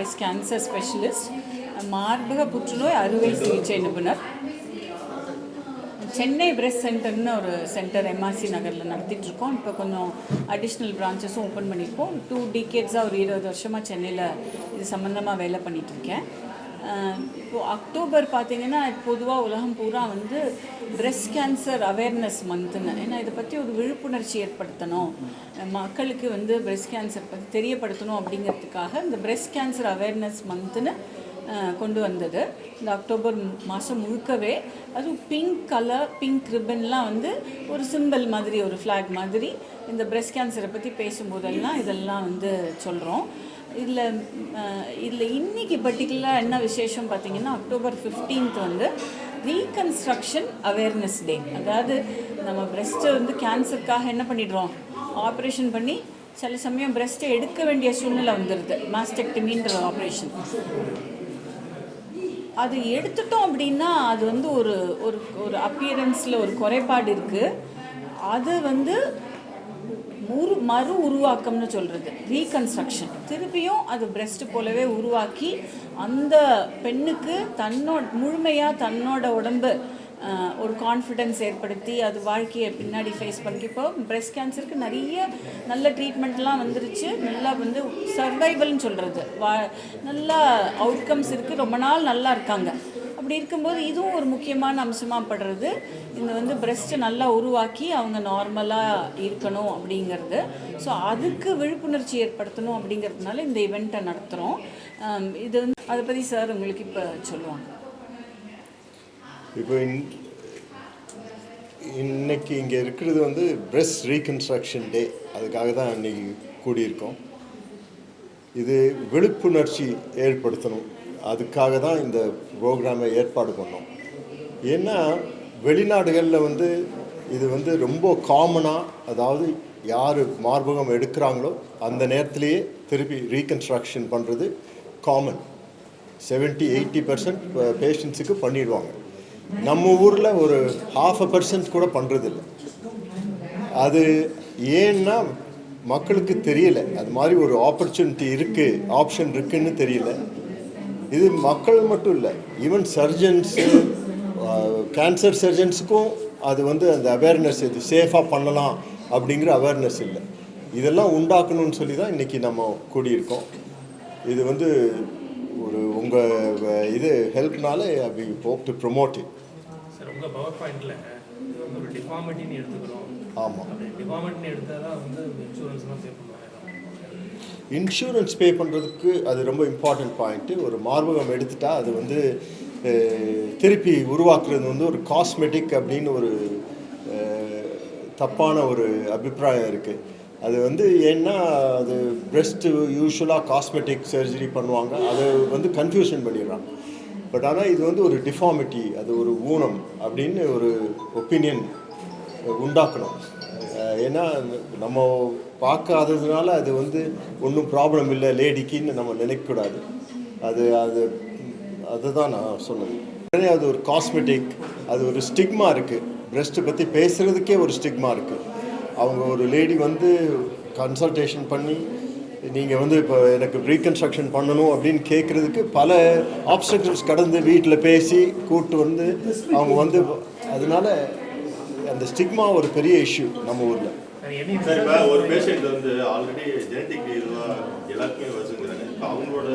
breast cancer specialist, மார்பக புற்றுநோய் அறுவை சிகிச்சை நிபுணர். சென்னை பிரெஸ்ட் சென்டர்னு ஒரு சென்டர் எம்ஆர்சி நகரில் நடத்திட்டுருக்கோம். இப்போ கொஞ்சம் அடிஷ்னல் பிரான்ச்சஸும் ஓப்பன் பண்ணியிருக்கோம். 2 decades ஒரு 20 வருஷமாக சென்னையில் இது சம்மந்தமாக வேலை பண்ணிகிட்ருக்கேன். இப்போது அக்டோபர் பார்த்திங்கன்னா பொதுவாக உலகம் பூரா வந்து பிரெஸ்ட் கேன்சர் அவேர்னஸ் மந்த்துன்னு, ஏன்னா இதை பற்றி ஒரு விழிப்புணர்ச்சி ஏற்படுத்தணும், மக்களுக்கு வந்து பிரெஸ்ட் கேன்சர் பற்றி தெரியப்படுத்தணும் அப்படிங்கிறதுக்காக இந்த பிரெஸ்ட் கேன்சர் அவேர்னஸ் மந்த்துன்னு கொண்டு வந்தது. இந்த அக்டோபர் மாதம் முழுக்கவே அதுவும் பிங்க் கலர், பிங்க் ரிப்பன்லாம் வந்து ஒரு சிம்பிள் மாதிரி, ஒரு ஃப்ளாக் மாதிரி இந்த பிரெஸ்ட் கேன்சரை பற்றி பேசும்போதெல்லாம் இதெல்லாம் வந்து சொல்கிறோம். இதில் இன்றைக்கி பர்டிகுலராக என்ன விசேஷம் பார்த்திங்கன்னா, அக்டோபர் 15 வந்து ரீகன்ஸ்ட்ரக்ஷன் அவேர்னஸ் டே. அதாவது நம்ம பிரெஸ்ட்டை வந்து கேன்சருக்காக என்ன பண்ணிடுறோம், ஆப்ரேஷன் பண்ணி சில சமயம் பிரெஸ்ட்டை எடுக்க வேண்டிய சூழ்நிலை வந்துடுது, மாஸ்டெக்டமின்ற ஆப்ரேஷன். அது எடுத்துட்டோம் அப்படின்னா அது வந்து ஒரு ஒரு அப்பியரன்ஸில் ஒரு குறைபாடு இருக்குது. அது வந்து மறு உருவாக்கம்னு சொல்கிறது, ரீகன்ஸ்ட்ரக்ஷன். திருப்பியும் அது பிரெஸ்ட்டு போலவே உருவாக்கி அந்த பெண்ணுக்கு முழுமையாக தன்னோட உடம்பு ஒரு கான்ஃபிடென்ஸ் ஏற்படுத்தி அது வாழ்க்கையை பின்னாடி ஃபேஸ் பண்ணி. இப்போ பிரெஸ்ட் கேன்சருக்கு நிறைய நல்ல ட்ரீட்மெண்ட்லாம் வந்துருச்சு, நல்லா வந்து சர்வைவல்னு சொல்கிறது, நல்லா அவுட்கம்ஸ் இருக்குது, ரொம்ப நாள் நல்லா இருக்காங்க. அப்படி இருக்கும்போது இதுவும் ஒரு முக்கியமான அம்சமாக படுறது, இந்த வந்து பிரெஸ்ட்டை நல்லா உருவாக்கி அவங்க நார்மலாக இருக்கணும் அப்படிங்கிறது. ஸோ அதுக்கு விழிப்புணர்ச்சி ஏற்படுத்தணும் அப்படிங்கிறதுனால இந்த இவெண்ட்டை நடத்துகிறோம். இது வந்து அதை பற்றி சார் உங்களுக்கு இப்போ சொல்லுவாங்க. இப்போ இன்னைக்கு இங்கே இருக்கிறது வந்து பிரெஸ்ட் ரீகன்ஸ்ட்ரக்ஷன் டே, அதுக்காக தான் இன்றைக்கி கூடியிருக்கோம். இது விழிப்புணர்ச்சி ஏற்படுத்தணும், அதுக்காக தான் இந்த ப்ரோக்ராமை ஏற்பாடு பண்ணோம். ஏன்னா வெளிநாடுகளில் வந்து இது வந்து ரொம்ப காமனாக, அதாவது யார் மார்பகம் எடுக்கிறாங்களோ அந்த நேரத்துலேயே திருப்பி ரீகன்ஸ்ட்ரக்ஷன் பண்ணுறது காமன். 70-80% பேஷண்ட்ஸுக்கு பண்ணிடுவாங்க. நம்ம ஊரில் ஒரு 0.5% கூட பண்ணுறதில்ல. அது ஏன்னா மக்களுக்கு தெரியல, அது மாதிரி ஒரு ஆப்பர்ச்சுனிட்டி இருக்குது, ஆப்ஷன் இருக்குதுன்னு தெரியல. இது மக்கள் மட்டும் இல்லை, ஈவன் சர்ஜன்ஸு, கேன்சர் சர்ஜன்ஸுக்கும் அது வந்து அந்த அவேர்னஸ், இது சேஃபாக பண்ணலாம் அப்படிங்கிற அவேர்னஸ் இல்லை. இதெல்லாம் உண்டாக்கணும்னு சொல்லி தான் இன்றைக்கி நம்ம கூடியிருக்கோம். இது வந்து ஒரு உங்கள் இது ஹெல்ப்னால we hope to promote it. Sir, உங்கள் பவர் பாயிண்டில் இது வந்து ஒரு டிஃபார்மிட்டின்னு எடுத்துக்கிறோம். ஆமாம், டிஃபார்மிட்டின்னு எடுத்தால் தான் வந்து இன்சூரன்ஸ்லாம் பே பண்ணுவாங்க. இன்சூரன்ஸ் பே பண்ணுறதுக்கு அது ரொம்ப இம்பார்ட்டண்ட் பாயிண்ட்டு. ஒரு மார்பகம் எடுத்துட்டா அது வந்து திருப்பி உருவாக்குறது வந்து ஒரு காஸ்மெட்டிக் அப்படின்னு ஒரு தப்பான ஒரு அபிப்பிராயம் இருக்குது. அது வந்து ஏன்னா அது பிரெஸ்ட்டு யூஸ்வலாக காஸ்மெட்டிக் சர்ஜரி பண்ணுவாங்க, அதை வந்து கன்ஃபியூஷன் பண்ணிடுறாங்க. பட் ஆனால் இது வந்து ஒரு டிஃபார்மிட்டி, அது ஒரு ஊனம் அப்படின்னு ஒரு ஒப்பீனியன் உண்டாக்கணும். ஏன்னா நம்ம பார்க்காததுனால அது வந்து ஒன்றும் ப்ராப்ளம் இல்லை லேடிக்குன்னு நம்ம நினைக்கக்கூடாது. அதுதான் நான் சொன்னது. உடனே அது ஒரு காஸ்மெட்டிக், அது ஒரு ஸ்டிக்மா இருக்குது. பிரெஸ்ட்டை பற்றி பேசுகிறதுக்கே ஒரு ஸ்டிக்மா இருக்குது. அவங்க ஒரு லேடி வந்து கன்சல்டேஷன் பண்ணி நீங்கள் வந்து இப்போ எனக்கு ரீகன்ஸ்ட்ரக்ஷன் பண்ணணும் அப்படின்னு கேட்குறதுக்கு பல ஆப்ஸ்டக்கிள்ஸ் கடந்து வீட்டில் பேசி கூப்பிட்டு வந்து அவங்க வந்து, அதனால அந்த ஸ்டிக்மா ஒரு பெரிய இஷ்யூ நம்ம ஊரில். சார், இப்போ ஒரு பேஷண்ட் வந்து ஆல்ரெடி ஜெனட்டிக் இதுவாக எல்லாருக்குமே வச்சுக்கிறாங்க, இப்போ அவங்களோட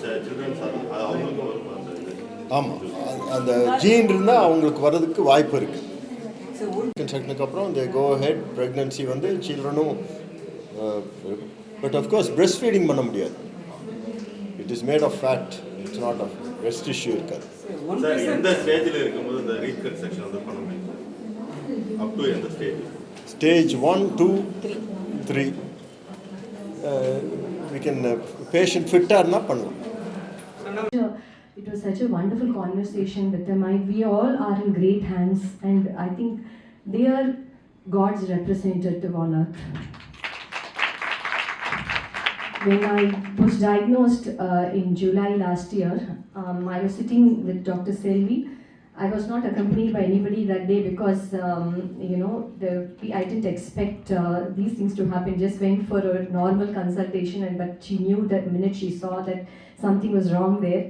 சில்ட்ரன்ஸ் அவங்களுக்கும் வரும். ஆமாம், அந்த ஜீன் இருந்தால் அவங்களுக்கு வர்றதுக்கு வாய்ப்பு இருக்குது. கன்ஸ்ட்ரக்ஷனுக்கு அப்புறம் இந்த கோ ஹெட் ப்ரெக்னன்சி வந்து சில்ட்ரனும், பட் அஃப்கோர்ஸ் பிரெஸ்ட் ஃபீடிங் பண்ண முடியாது. It is made of fat, it's not of breast issue இருக்காது. சார், எந்த ஸ்டேஜில் இருக்கும்போது இந்த ரீகன்ஸ்ட்ரக்ஷன் வந்து பண்ண முடியும்? அப் டு எந்த stage? Stage 1, 2, 3 we can patient ஃபிட்டாக இருந்தால் பண்ணலாம். It was such a wonderful conversation with them. We all are in great hands, and I think they are God's representative on earth. When I was diagnosed in July last year, I was sitting with Dr. Selvi. I was not accompanied by anybody that day because, I didn't expect these things to happen. Just went for a normal consultation, but she knew that minute she saw that something was wrong there.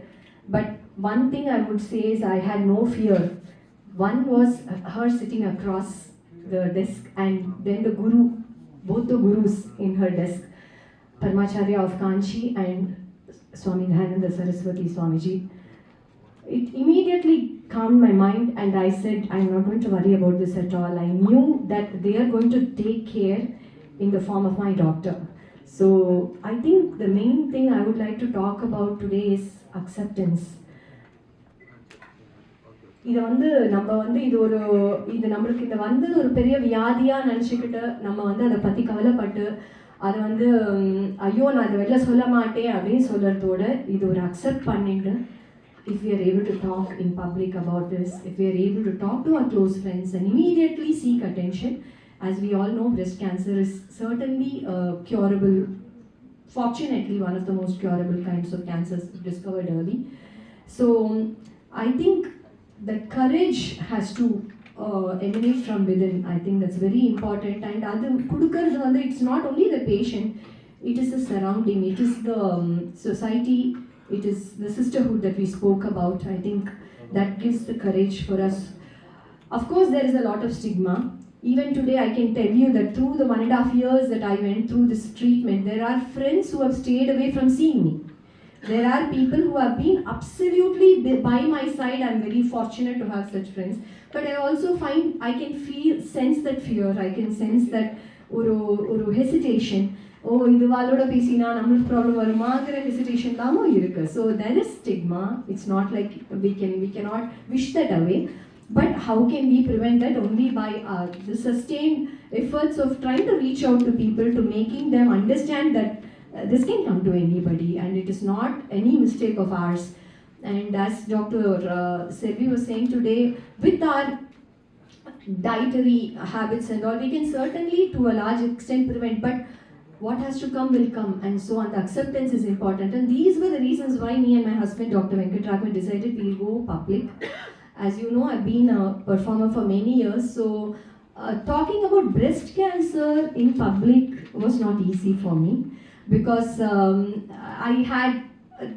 But one thing I would say is I had no fear. One was her sitting across the desk, and then the guru, both the gurus in her desk, Paramacharya of Kanchi and Swami Dayananda Saraswati Swamiji. It immediately calmed my mind, and I said, I'm not going to worry about this at all. I knew that they are going to take care in the form of my doctor. So I think the main thing I would like to talk about today is acceptance. இது நம்மளுக்கு இந்த வந்தது ஒரு பெரிய வியாதியாக நினச்சிக்கிட்டு நம்ம அதை பற்றி கவலைப்பட்டு அதை ஐயோ நான் அதை வெளில சொல்ல மாட்டேன் அப்படின்னு சொல்கிறதோட இது ஒரு அக்செப்ட் பண்ணிட்டு, if we are able to talk in public about this, if we are able to talk to our close friends and immediately seek attention, as we all know, breast cancer is certainly curable, fortunately one of the most curable kinds of cancers discovered early. So I think that courage has to emanate from within. I think that's very important. And it's not only the patient, it is the surrounding, it is the society, it is the sisterhood that we spoke about. I think that gives the courage for us. Of course, there is a lot of stigma. Even today, I can tell you that through the 1.5 years that I went through this treatment, there are friends who have stayed away from seeing me. There are people who have been absolutely by my side. I'm very fortunate to have such friends. But I also find I can sense that fear. I can sense that or hesitation. Oh, இதுவாளோட பேசினா நம்மளுக்கு problem வருமாங்கிற hesitation தாமும் இருக்கு. So there is stigma. It's not like we cannot wish that away. But how can we prevent that? Only by the sustained efforts of trying to reach out to people, to making them understand that this can come to anybody and it is not any mistake of ours. And as Dr. Selvi was saying today, with our dietary habits and all, we can certainly to a large extent prevent, but what has to come will come, and so on. The acceptance is important, and these were the reasons why me and my husband, Dr. Venkatraghavan, decided we'll go public. As you know, I've been a performer for many years, so talking about breast cancer in public was not easy for me, because I had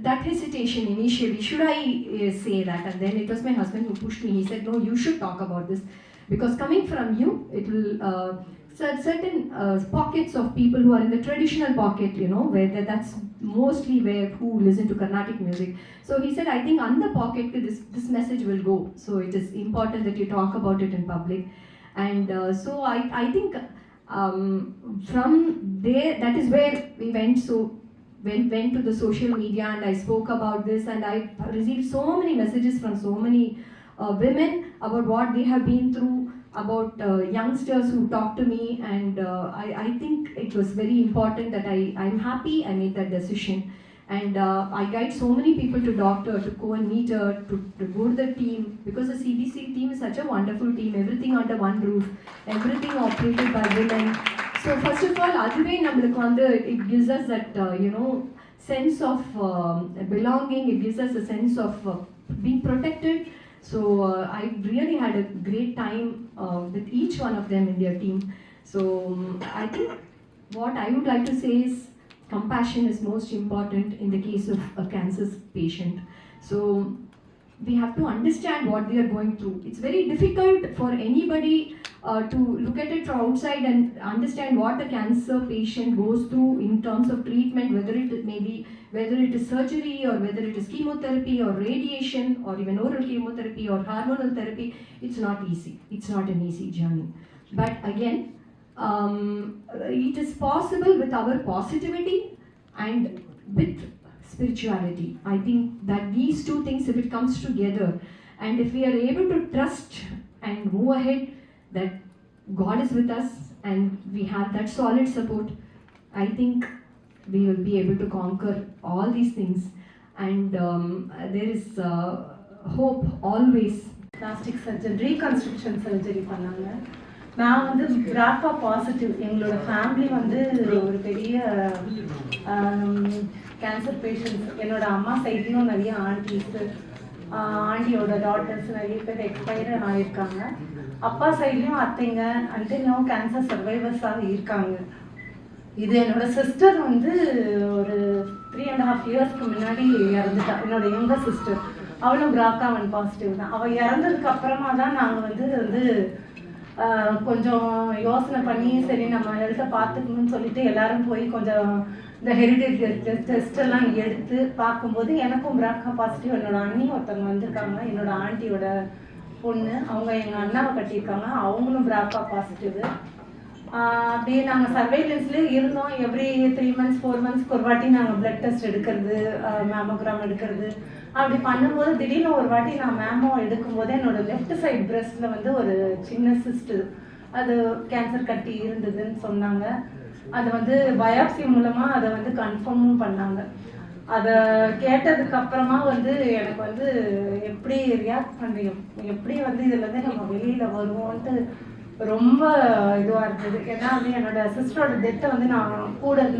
that hesitation initially. Should I say that? And then it was my husband who pushed me. He said, no, you should talk about this, because coming from you, it will certain pockets of people who are in the traditional pocket, where that's mostly who listen to Carnatic music. So he said, I think on the pocket this message will go. So it is important that you talk about it in public. And so I think from there, that is where we went. So went to the social media and I spoke about this, and I received so many messages from so many women about what they have been through, about youngsters who talk to me, and I think it was very important that I'm happy I made that decision. And I guide so many people to doctor, to go and meet her, to go to the team, because the CBC team is such a wonderful team, everything under one roof, everything operated by women. So first of all, it gives us that sense of belonging, it gives us a sense of being protected. So I really had a great time with each one of them in their team. So I think what I would like to say is compassion is most important in the case of a cancer patient. So we have to understand what they are going through. It's very difficult for anybody to look at it from outside and understand what a cancer patient goes through in terms of treatment, whether it is surgery or whether it is chemotherapy or radiation or even oral chemotherapy or hormonal therapy. It's not easy. It's not an easy journey. But again, it is possible with our positivity and with spirituality. I think that these two things, if it comes together, and if we are able to trust and move ahead, that God is with us and we have that solid support, I think we will be able to conquer all these things. And there is hope always. Plastic surgeon, reconstruction surgery பண்ணாங்க. நான் BRCA positive. எங்களோட family ஒரு பெரிய cancer patients. என்னோட அம்மா சைட்லையும் நிறைய Andes, ஆண்டியோட daughters நிறைய பேர் எக்ஸ்பயர் ஆகியிருக்காங்க. அப்பா சைட்லேயும் அத்தைங்க அன்டில் கேன்சர் சர்வைவர்ஸாக இருக்காங்க. இது என்னோட சிஸ்டர் வந்து ஒரு 3.5 இயர்ஸ்க்கு முன்னாடி இறந்துட்டா. என்னோட யங்கர் சிஸ்டர், அவளும் BRCA1 பாசிட்டிவ் தான். அவள் இறந்ததுக்கு அப்புறமா தான் நாங்கள் வந்து கொஞ்சம் யோசனை பண்ணி சரி நம்ம ஹெல்த்தை பார்த்துக்கணும்னு சொல்லிட்டு எல்லாரும் போய் கொஞ்சம் இந்த ஹெரிடேஜ் டெஸ்ட் எல்லாம் எடுத்து பார்க்கும்போது எனக்கும் BRCA பாசிட்டிவ். என்னோட அண்ணி ஒருத்தவங்க வந்திருக்காங்க, என்னோட ஆண்டியோட பொண்ணு, அவங்க எங்கள் அண்ணாவை கட்டியிருக்காங்க, அவங்களும் BRCA பாசிட்டிவ். அப்படியே நாங்கள் சர்வைலன்ஸ்லேயே இருந்தோம். எவ்ரி 3 months 4 months ஒரு வாட்டி நாங்கள் பிளட் டெஸ்ட் எடுக்கிறது, மேமோகிராம் எடுக்கிறது, அப்படி பண்ணும்போது திடீர்னு ஒரு வாட்டி நான் மேமோ எடுக்கும்போது என்னோட லெஃப்ட் சைட் பிரெஸ்ட்டில் வந்து ஒரு சின்ன சிஸ்ட், அது கேன்சர் கட்டி இருந்ததுன்னு சொன்னாங்க. அதை வந்து பயாப்சி மூலமாக அதை வந்து கன்ஃபார்மும் பண்ணாங்க. அதை கேட்டதுக்கு அப்புறமா வந்து எனக்கு வந்து எப்படி ரியாக்ட் பண்ணுறீங்க, எப்படி வந்து இதுலேருந்து நம்ம வெளியில் வருவோன்ட்டு ரொம்ப இதுவாக இருந்தது. ஏன்னா வந்து என்னோட சிஸ்டரோட டெத்தை வந்து நான் கூட இருந்து